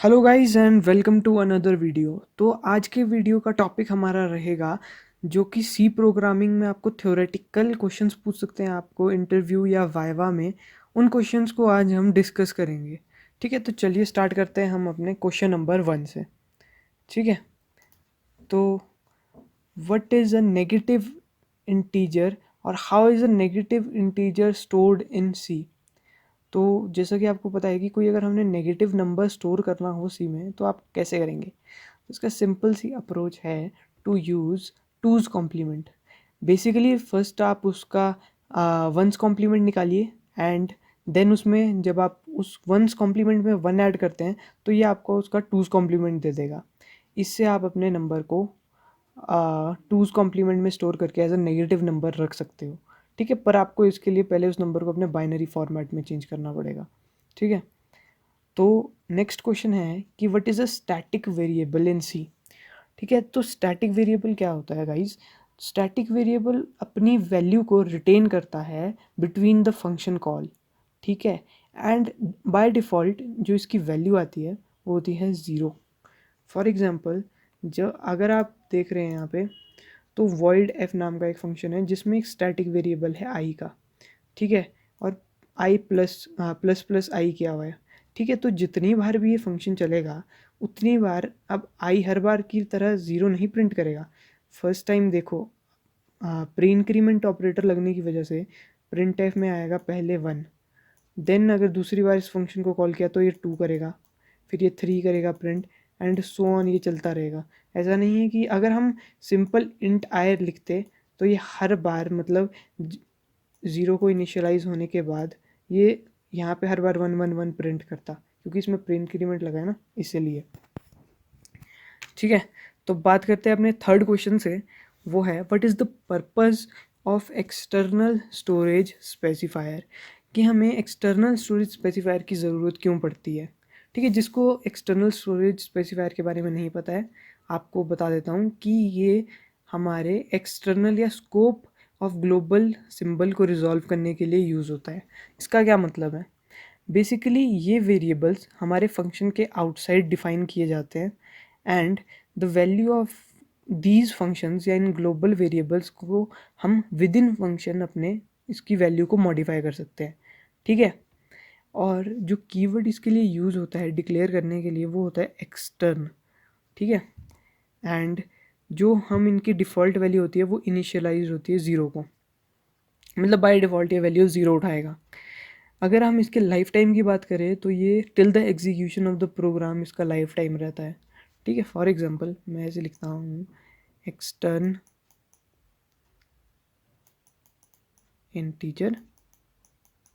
Hello guys and welcome to another video. तो आज के वीडियो का टॉपिक हमारा रहेगा जो कि सी प्रोग्रामिंग में आपको थ्योरेटिकल क्वेश्चंस पूछ सकते हैं, आपको इंटरव्यू या वाइवा में। उन क्वेश्चंस को आज हम डिस्कस करेंगे। ठीक है, तो चलिए स्टार्ट करते हैं हम अपने क्वेश्चन नंबर 1 से। ठीक है, तो what is a negative integer और how is a negative integer stored in C. तो जैसा कि आपको पता है कि कोई अगर हमने नेगेटिव नंबर स्टोर करना हो सी में तो आप कैसे करेंगे। तो इसका सिंपल सी अप्रोच है to use two's complement. Basically first आप उसका वंस कॉम्प्लीमेंट निकालिए एंड देन उसमें जब आप उस वंस कॉम्प्लीमेंट में वन ऐड करते हैं तो ये आपको उसका टूज़ कॉम्प्लीमेंट दे देगा। इससे आप अपने नंबर को टूज़ कॉम्प्लीमेंट में स्टोर करके एज अ नेगेटिव नंबर रख सकते हो। ठीक है, पर आपको इसके लिए पहले उस नंबर को अपने बाइनरी फॉर्मेट में चेंज करना पड़ेगा। ठीक है, तो नेक्स्ट क्वेश्चन है कि what is a static variable in C. ठीक है, तो स्टैटिक वेरिएबल क्या होता है गाइज। स्टैटिक वेरिएबल अपनी वैल्यू को रिटेन करता है बिटवीन द फंक्शन कॉल। ठीक है, एंड बाय डिफ़ॉल्ट जो इसकी वैल्यू आती है वो होती है ज़ीरो। फॉर एग्जांपल, जो अगर आप देख रहे हैं यहाँ पे, तो void f नाम का एक फंक्शन है जिसमें एक स्टैटिक वेरिएबल है आई का। ठीक है, और आई प्लस प्लस प्लस आई किया हुआ है। ठीक है, तो जितनी बार भी ये फंक्शन चलेगा उतनी बार अब आई हर बार की तरह ज़ीरो नहीं प्रिंट करेगा। फर्स्ट टाइम देखो, प्री इंक्रीमेंट ऑपरेटर लगने की वजह से प्रिंट एफ में आएगा पहले वन। देन अगर दूसरी बार इस फंक्शन को कॉल किया तो ये टू करेगा, फिर ये थ्री करेगा प्रिंट, एंड सो ऑन, ये चलता रहेगा। ऐसा नहीं है कि अगर हम सिंपल इंट आई लिखते तो ये हर बार मतलब ज़ीरो को इनिशियलाइज होने के बाद ये यहाँ पे हर बार वन वन वन प्रिंट करता, क्योंकि इसमें प्री इंक्रीमेंट लगा है ना, इसीलिए। ठीक है, तो बात करते हैं अपने थर्ड क्वेश्चन से। वो है what is the purpose of external storage specifier, कि हमें एक्सटर्नल स्टोरेज स्पेसिफायर की ज़रूरत क्यों पड़ती है। ठीक है, जिसको एक्सटर्नल स्टोरेज स्पेसिफायर के बारे में नहीं पता है, आपको बता देता हूँ कि ये हमारे एक्सटर्नल या स्कोप ऑफ ग्लोबल सिंबल को रिजॉल्व करने के लिए यूज़ होता है। इसका क्या मतलब है। बेसिकली ये वेरिएबल्स हमारे फंक्शन के आउटसाइड डिफाइन किए जाते हैं and the value of these functions या इन ग्लोबल वेरिएबल्स को हम विद इन फंक्शन अपने इसकी वैल्यू को मॉडिफाई कर सकते हैं। ठीक है, और जो कीवर्ड इसके लिए यूज़ होता है डिक्लेयर करने के लिए वो होता है एक्सटर्न। ठीक है, एंड जो हम इनकी डिफ़ॉल्ट वैल्यू होती है वो इनिशियलाइज होती है ज़ीरो को, मतलब बाय डिफ़ॉल्ट ये वैल्यू ज़ीरो उठाएगा। अगर हम इसके लाइफ टाइम की बात करें तो ये till the execution of the program इसका लाइफ टाइम रहता है। ठीक है, फॉर एग्जांपल मैं ऐसे लिखता हूँ एक्सटर्न इंटीजर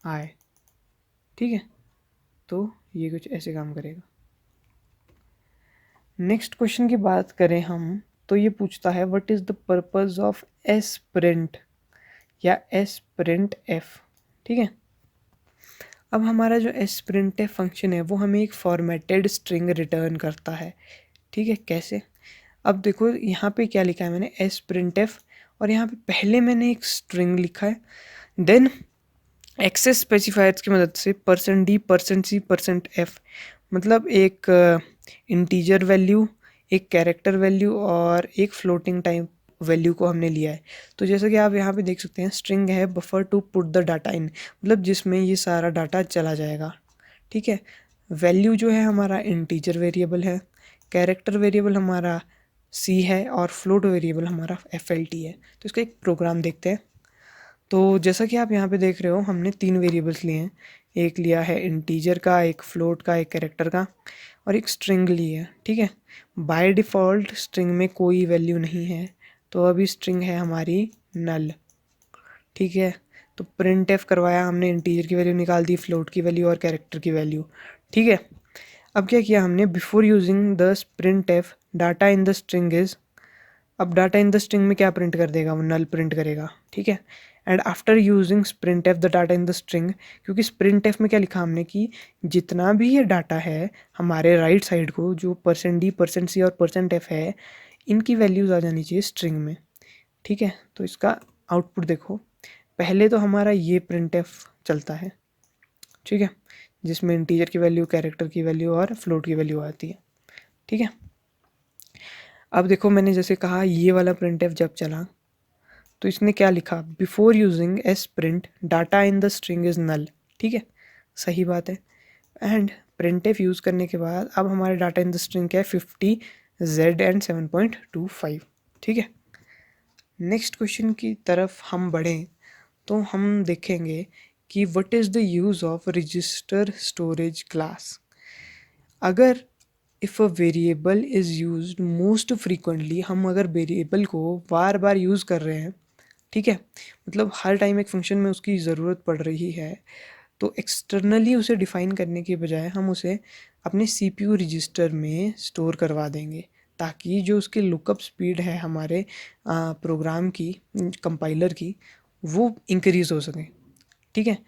आई। ठीक है, तो ये कुछ ऐसे काम करेगा। नेक्स्ट क्वेश्चन की बात करें हम तो ये पूछता है what is the purpose of S print या एस प्रिंट एफ। ठीक है, अब हमारा जो एस प्रिंट एफ फंक्शन है वो हमें एक फॉर्मेटेड स्ट्रिंग रिटर्न करता है। ठीक है, कैसे। अब देखो यहाँ पे क्या लिखा है मैंने, एस प्रिंट एफ, और यहाँ पे पहले मैंने एक स्ट्रिंग लिखा है, देन एक्सेस स्पेसिफायर्स की मदद से %d%c%f, मतलब एक इंटीजर वैल्यू, एक कैरेक्टर वैल्यू और एक फ्लोटिंग टाइप वैल्यू को हमने लिया है। तो जैसा कि आप यहाँ पे देख सकते हैं स्ट्रिंग है buffer to put the data in, मतलब जिसमें ये सारा डाटा चला जाएगा। ठीक है, वैल्यू जो है हमारा इंटीजर वेरिएबल है, कैरेक्टर वेरिएबल हमारा सी है और फ्लोट वेरिएबल हमारा FLT है। तो इसका एक प्रोग्राम देखते हैं। तो जैसा कि आप यहाँ पे देख रहे हो हमने तीन वेरिएबल्स लिए हैं, एक लिया है इंटीजर का, एक फ्लोट का, एक कैरेक्टर का, और एक स्ट्रिंग ली है। ठीक है, बाय डिफ़ॉल्ट स्ट्रिंग में कोई वैल्यू नहीं है, तो अभी स्ट्रिंग है हमारी नल। ठीक है, तो प्रिंट एफ करवाया हमने, इंटीजर की वैल्यू निकाल दी, फ्लोट की वैल्यू और कैरेक्टर की वैल्यू। ठीक है, अब क्या किया हमने, before using the print F data in the string is, अब डाटा इन द स्ट्रिंग में क्या प्रिंट कर देगा, वो नल प्रिंट करेगा। ठीक है, and after using sprint F the data in the string, क्योंकि स्प्रिंट एफ में क्या लिखा हमने कि जितना भी ये डाटा है हमारे राइट साइड को, जो %d%c और %f है, इनकी वैल्यूज़ आ जानी चाहिए स्ट्रिंग में। ठीक है, तो इसका आउटपुट देखो, पहले तो हमारा ये प्रिंट एफ चलता है। ठीक है, जिसमें इंटीजर की वैल्यू, कैरेक्टर की वैल्यू और फ्लोट की वैल्यू आती है। ठीक है, अब देखो मैंने जैसे कहा ये वाला printf जब चला तो इसने क्या लिखा, before using s print data in the string is null. ठीक है, सही बात है। एंड printf यूज़ करने के बाद अब हमारे डाटा इन द स्ट्रिंग क्या है, 50 z एंड 7.25। ठीक है, नेक्स्ट क्वेश्चन की तरफ हम बढ़ें तो हम देखेंगे कि what is the use of register storage class. अगर if a variable is used most frequently, हम अगर वेरिएबल को बार बार यूज़ कर रहे हैं, ठीक है, मतलब हर टाइम एक फंक्शन में उसकी ज़रूरत पड़ रही है, तो एक्सटर्नली उसे डिफ़ाइन करने के बजाय हम उसे अपने सीपीयू रजिस्टर में स्टोर करवा देंगे, ताकि जो उसकी लुकअप स्पीड है हमारे प्रोग्राम की, कंपाइलर की, वो इंक्रीज़ हो सके। ठीक है,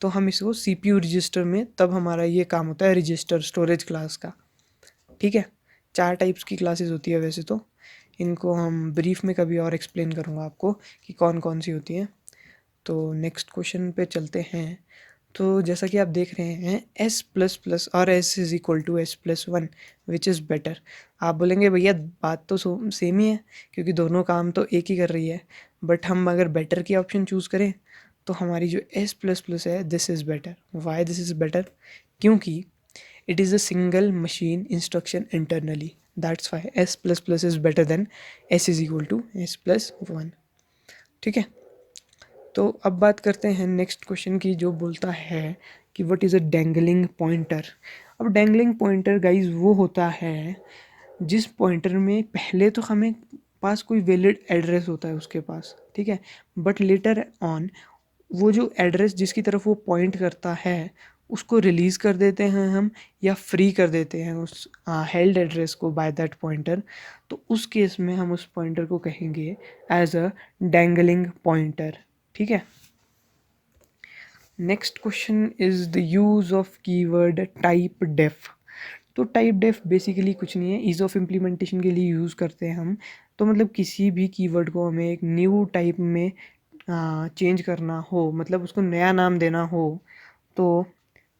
तो हम इसको सीपीयू रजिस्टर में, तब हमारा ये काम होता है रजिस्टर स्टोरेज क्लास का। ठीक है, 4 टाइप्स की क्लासेस होती है वैसे तो, इनको हम ब्रीफ में कभी और एक्सप्लेन करूँगा आपको कि कौन कौन सी होती हैं। तो नेक्स्ट क्वेश्चन पे चलते हैं। तो जैसा कि आप देख रहे हैं एस प्लस प्लस और s is equal to s plus one, which is better. आप बोलेंगे भैया बात तो सेम ही है, क्योंकि दोनों काम तो एक ही कर रही है, बट हम अगर बेटर की ऑप्शन चूज़ करें तो हमारी जो एस प्लस प्लस है, this is better. Why this is better? क्योंकि it is a single machine instruction internally, that's why s plus plus is better than s is equal to s plus 1। ठीक है, तो अब बात करते हैं next question की, जो बोलता है कि what is a dangling pointer. अब डैंगलिंग पॉइंटर गाइज वो होता है जिस पॉइंटर में पहले तो हमें पास कोई वैलिड एड्रेस होता है उसके पास, ठीक है, बट लेटर ऑन वो जो एड्रेस जिसकी तरफ वो पॉइंट करता है उसको रिलीज़ कर देते हैं हम, या फ्री कर देते हैं उस हेल्ड एड्रेस को बाय दैट पॉइंटर। तो उस केस में हम उस पॉइंटर को कहेंगे एज अ डैंगलिंग पॉइंटर। ठीक है, next question is the use of keyword type def. तो टाइप डेफ बेसिकली कुछ नहीं है, ईज़ ऑफ इम्प्लीमेंटेशन के लिए यूज़ करते हैं हम। तो मतलब किसी भी कीवर्ड को हमें एक न्यू टाइप में चेंज करना हो, मतलब उसको नया नाम देना हो, तो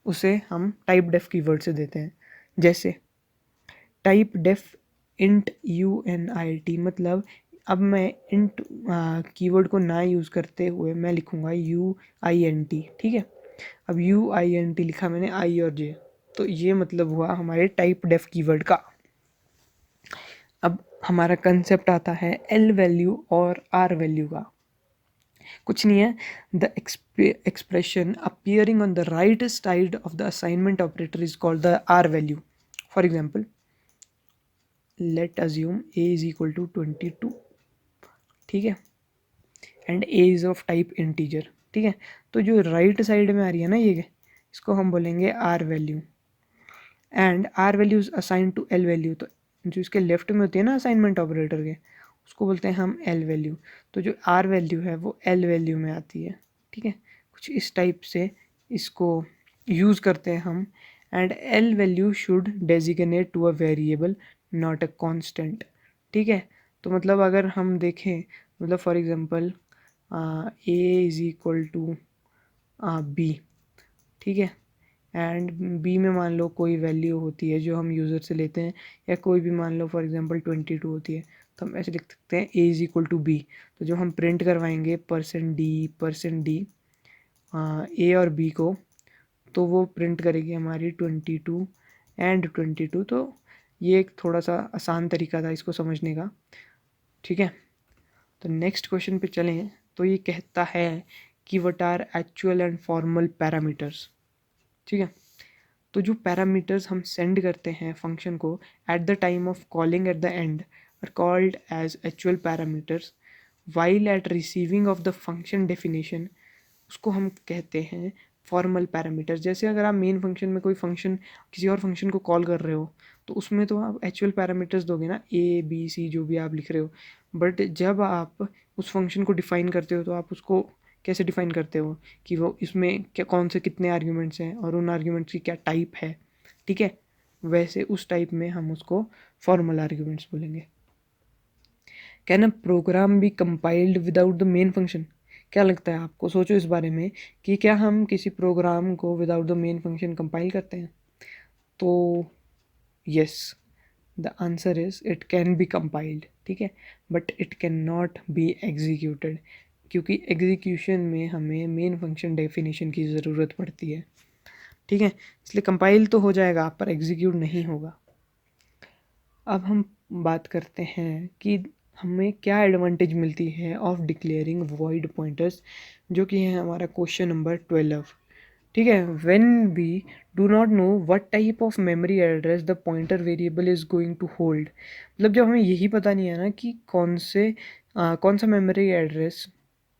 उसे हम टाइप डेफ कीवर्ड से देते हैं। जैसे टाइप डेफ इंट UNIT, मतलब अब मैं इंट कीवर्ड को ना यूज़ करते हुए मैं लिखूँगा UINT। ठीक है, अब UINT लिखा मैंने आई और जे, तो ये मतलब हुआ हमारे टाइप डेफ कीवर्ड का। अब हमारा कंसेप्ट आता है एल वैल्यू और आर वैल्यू का। कुछ नहीं है, the expression appearing on the right side of the assignment operator is called the R value. For example, let assume a is equal to 22। ठीक है, and a is of type integer. ठीक है, तो जो राइट साइड में आ रही है ना ये, इसको हम बोलेंगे R value, and R value is assign to L value. तो जो इसके लेफ्ट में होती है ना असाइनमेंट ऑपरेटर के, उसको बोलते हैं हम एल वैल्यू। तो जो आर वैल्यू है वो एल वैल्यू में आती है। ठीक है, कुछ इस टाइप से इसको यूज़ करते हैं हम। And L value should designate to a variable not a constant. ठीक है, तो मतलब अगर हम देखें, मतलब for example A is equal to B. ठीक है, एंड बी में मान लो कोई वैल्यू होती है जो हम यूज़र से लेते हैं, या कोई भी मान लो फॉर एग्जांपल 22 होती है, तो हम ऐसे लिख सकते हैं A is equal to B. तो जो हम प्रिंट करवाएंगे %d ए और बी को, तो वो प्रिंट करेगी हमारी 22 एंड 22। तो ये एक थोड़ा सा आसान तरीका था इसको समझने का। ठीक है, तो नेक्स्ट क्वेश्चन पे चलें। तो ये कहता है कि what are actual and formal parameters. ठीक है, तो जो पैरामीटर्स हम सेंड करते हैं फंक्शन को at the time of calling at the end are called as actual parameters, while at receiving of the function definition उसको हम कहते हैं फॉर्मल पैरामीटर्स। जैसे अगर आप मेन फंक्शन में कोई फंक्शन, किसी और फंक्शन को कॉल कर रहे हो, तो उसमें तो आप एक्चुअल पैरामीटर्स दोगे ना, A B C जो भी आप लिख रहे हो, बट जब आप उस फंक्शन को डिफ़ाइन करते हो तो आप उसको कैसे डिफ़ाइन करते हो कि वो इसमें क्या, कौन से कितने आर्ग्यूमेंट्स हैं और उन आर्ग्यूमेंट्स की क्या टाइप है। ठीक है, वैसे उस टाइप में हम उसको फॉर्मल आर्ग्यूमेंट्स बोलेंगे। Can a program be compiled without the main function? क्या लगता है आपको? सोचो इस बारे में कि क्या हम किसी प्रोग्राम को without the main function compile करते हैं? तो yes, the answer is it can be compiled, ठीक है, but it can not be executed, क्योंकि एग्जीक्यूशन में हमें मेन फंक्शन डेफिनेशन की ज़रूरत पड़ती है, ठीक है। इसलिए कंपाइल तो हो जाएगा पर एग्जीक्यूट नहीं होगा। अब हम बात करते हैं कि हमें क्या एडवांटेज मिलती है ऑफ डिक्लेयरिंग वॉइड पॉइंटर्स, जो कि है हमारा क्वेश्चन नंबर 12, ठीक है। When we do not know what type of memory address the pointer variable is going to hold, मतलब जब हमें यही पता नहीं है ना कि कौन सा मेमोरी एड्रेस,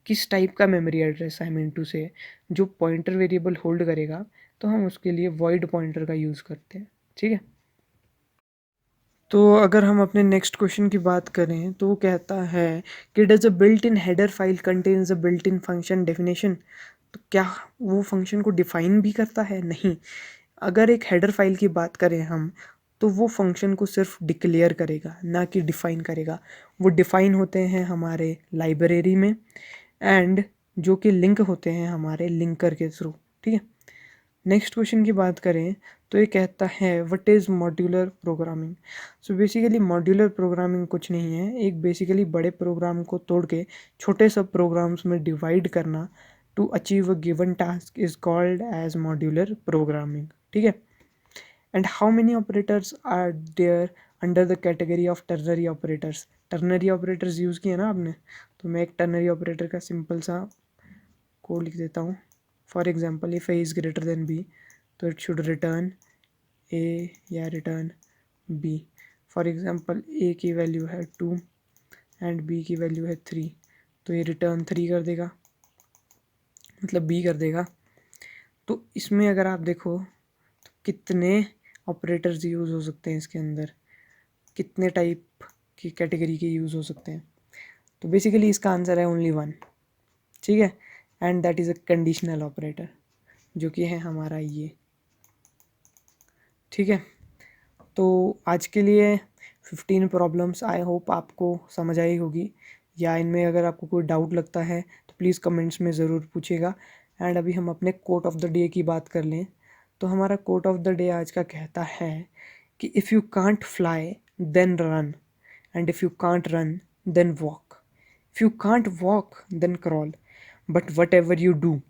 किस टाइप का memory address I mean to say जो पॉइंटर वेरिएबल होल्ड करेगा, तो हम उसके लिए वॉइड पॉइंटर का यूज़ करते हैं, ठीक है। तो अगर हम अपने नेक्स्ट क्वेश्चन की बात करें तो वो कहता है कि does a built in header file contains a built in function definition, तो क्या वो फंक्शन को डिफाइन भी करता है? नहीं। अगर एक हेडर फाइल की बात करें हम, तो वो फंक्शन को सिर्फ डिक्लेयर करेगा, ना कि डिफाइन करेगा। वो डिफाइन होते हैं हमारे लाइब्रेरी में, एंड जो कि लिंक होते हैं हमारे लिंकर के थ्रू, ठीक है। नेक्स्ट क्वेश्चन की बात करें तो ये कहता है what is modular programming. So basically modular programming कुछ नहीं है, एक बेसिकली बड़े प्रोग्राम को तोड़ के छोटे सब प्रोग्राम्स में डिवाइड करना to achieve a given task is called as modular programming, ठीक है। And how many operators are there under the category of ternary operators. Ternary operators use किए ना आपने, तो मैं एक टर्नरी ऑपरेटर का सिंपल सा कोड लिख देता हूँ। For example if A is greater than B, तो इट शुड रिटर्न ए या return B. For example A की वैल्यू है 2 एंड बी की वैल्यू है 3, तो ये रिटर्न 3 कर देगा, मतलब बी कर देगा। तो इसमें अगर आप देखो तो कितने ऑपरेटर्स यूज़ हो सकते हैं इसके अंदर, कितने टाइप की कैटेगरी के यूज़ हो सकते हैं। तो बेसिकली इसका आंसर है ओनली वन, ठीक है, and that is a conditional operator, जो कि है हमारा ये, ठीक है। तो आज के लिए 15 प्रॉब्लम्स आई होप आपको समझ आई होगी, या इनमें अगर आपको कोई डाउट लगता है तो प्लीज़ कमेंट्स में ज़रूर पूछिएगा। एंड अभी हम अपने कोट ऑफ द डे की बात कर लें, तो हमारा कोट ऑफ द डे आज का कहता है कि if you can't fly then run, and if you can't run then walk, if you can't walk then crawl, but whatever you do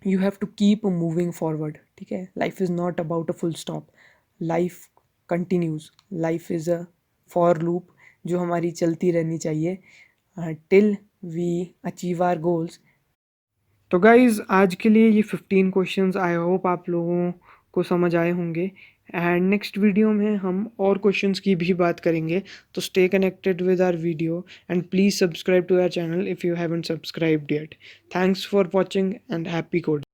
you have to keep moving forward, ठीक है। Life is not about a full stop, life continues, life is a for loop जो हमारी चलती रहनी चाहिए till we achieve our goals. तो guys आज के लिए ये 15 क्वेश्चंस आई होप आप लोगों को समझ आए होंगे, एंड नेक्स्ट वीडियो में हम और क्वेश्चंस की भी बात करेंगे। तो stay connected with our video and please subscribe to our channel if you haven't subscribed yet. Thanks for watching and happy coding.